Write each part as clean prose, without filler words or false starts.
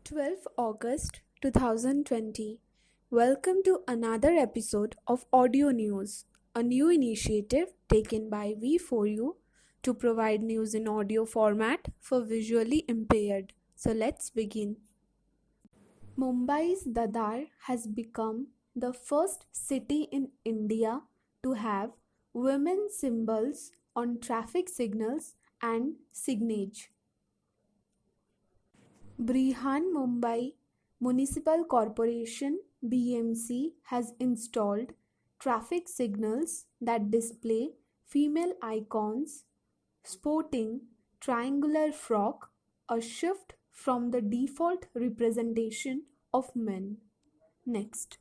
12th August 2020. Welcome to another episode of Audio News, a new initiative taken by We4U to provide news in audio format for visually impaired. So let's begin. Mumbai's Dadar has become the first city in India to have women symbols on traffic signals and signage. Brihan Mumbai Municipal Corporation (BMC) has installed traffic signals that display female icons sporting triangular frock, a shift from the default representation of men. Next.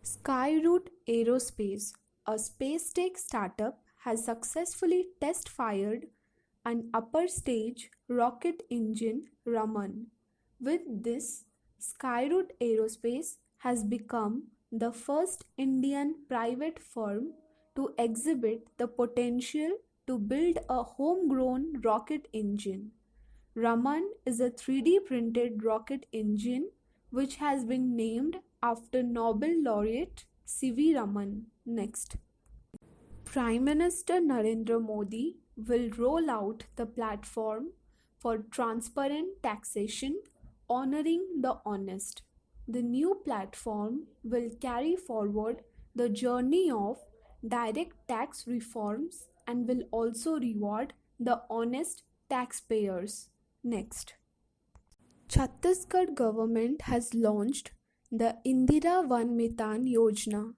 Skyroot Aerospace, a space tech startup, has successfully test-fired an upper-stage rocket engine Raman. With this, Skyroot Aerospace has become the first Indian private firm to exhibit the potential to build a homegrown rocket engine. Raman is a 3D printed rocket engine which has been named after Nobel laureate C.V. Raman. Next. Prime Minister Narendra Modi will roll out the platform for transparent taxation, honoring the honest. The new platform will carry forward the journey of direct tax reforms and will also reward the honest taxpayers. Next. Chhattisgarh government has launched the Indira Van Mitan Yojana.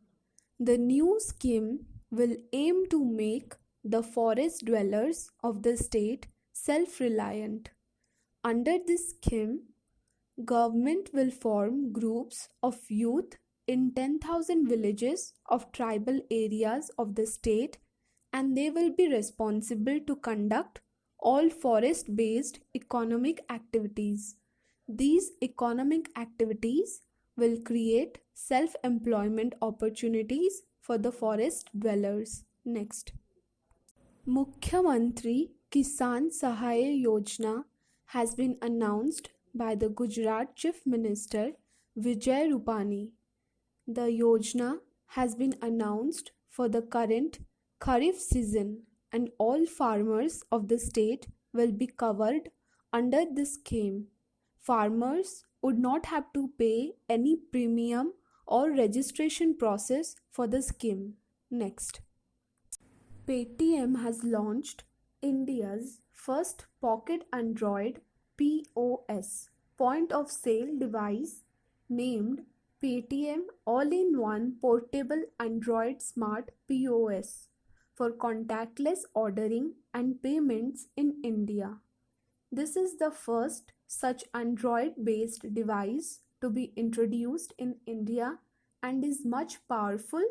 The new scheme will aim to make the forest dwellers of the state self-reliant. Under this scheme, government will form groups of youth in 10,000 villages of tribal areas of the state, and they will be responsible to conduct all forest-based economic activities. These economic activities will create self-employment opportunities for the forest dwellers. Next. Mukhyamantri Kisan Sahaya Yojana has been announced by the Gujarat Chief Minister Vijay Rupani. The Yojana has been announced for the current Kharif season, and all farmers of the state will be covered under this scheme. Farmers would not have to pay any premium or registration process for the scheme. Next. Paytm has launched India's first pocket Android POS point of sale device named Paytm All-in-One Portable Android Smart POS for contactless ordering and payments in India. This is the first such Android-based device to be introduced in India and is much powerful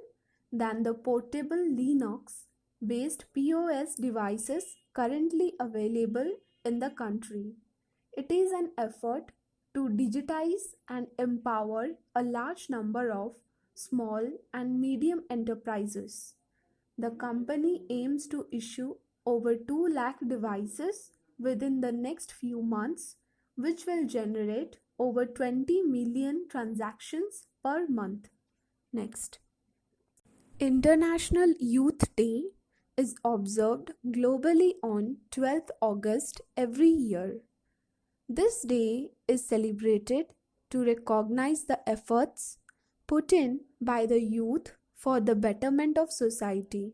than the portable Linux-based POS devices currently available in the country. It is an effort to digitize and empower a large number of small and medium enterprises. The company aims to issue over 2 lakh devices within the next few months, which will generate over 20 million transactions per month. Next. International Youth Day is observed globally on 12th August every year. This day is celebrated to recognize the efforts put in by the youth for the betterment of society.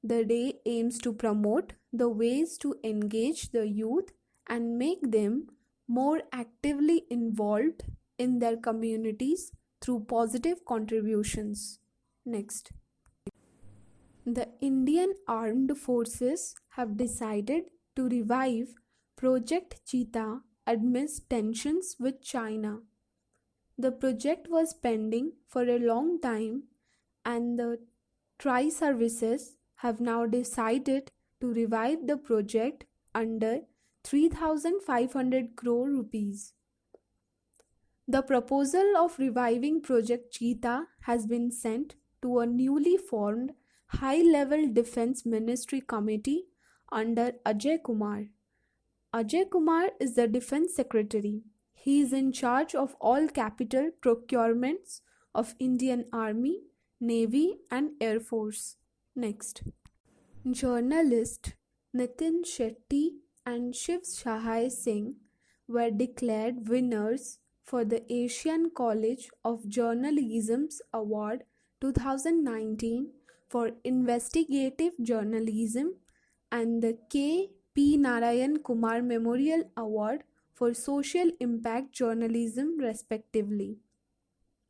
The day aims to promote the ways to engage the youth and make them more actively involved in their communities through positive contributions. Next. The Indian Armed Forces have decided to revive Project Cheetah amidst tensions with China. The project was pending for a long time, and the tri-services have now decided to revive the project under 3,500 crore rupees. The proposal of reviving Project Cheetah has been sent to a newly formed high-level Defence Ministry committee under Ajay Kumar. Ajay Kumar is the Defence Secretary. He is in charge of all capital procurements of Indian Army, Navy and Air Force. Next. Journalist Nitin Shetty and Shiv Sahai Singh were declared winners for the Asian College of Journalism's Award 2019 for Investigative Journalism and the K. P. Narayan Kumar Memorial Award for Social Impact Journalism respectively.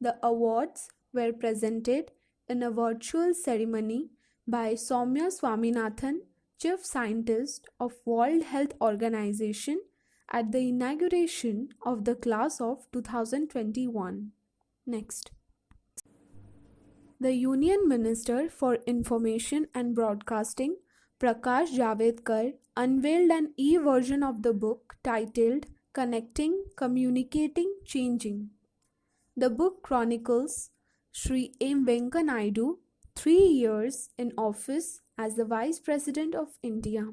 The awards were presented in a virtual ceremony by Soumya Swaminathan, Chief Scientist of World Health Organization, at the inauguration of the class of 2021. Next. The Union Minister for Information and Broadcasting, Prakash Javadekar, unveiled an e-version of the book titled Connecting, Communicating, Changing. The book chronicles Sri M. Venkaiah Naidu 3 years in office as the Vice President of India.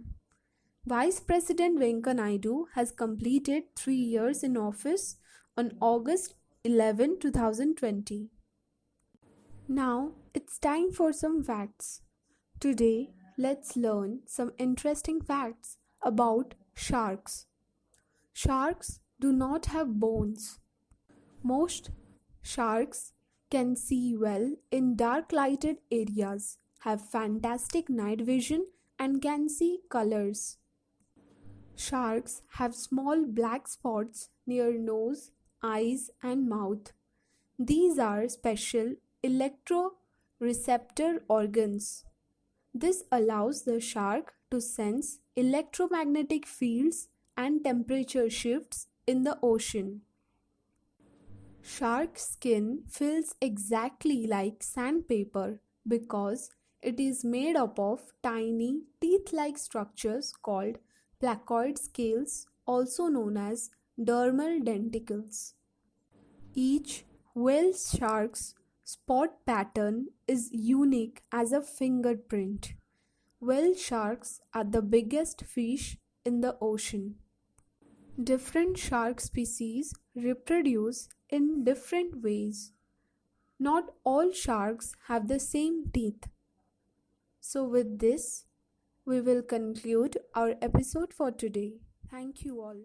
Vice President Venkaiah Naidu has completed 3 years in office on August 11, 2020. Now it's time for some facts. Today, let's learn some interesting facts about sharks. Sharks do not have bones. Most sharks can see well in dark lighted areas, have fantastic night vision, and can see colors. Sharks have small black spots near nose, eyes, and mouth. These are special electroreceptor organs. This allows the shark to sense electromagnetic fields and temperature shifts in the ocean. Shark skin feels exactly like sandpaper because it is made up of tiny teeth-like structures called placoid scales, also known as dermal denticles. Each whale shark's spot pattern is unique as a fingerprint. Whale sharks are the biggest fish in the ocean. Different shark species reproduce in different ways. Not all sharks have the same teeth. So with this, we will conclude our episode for today. Thank you all.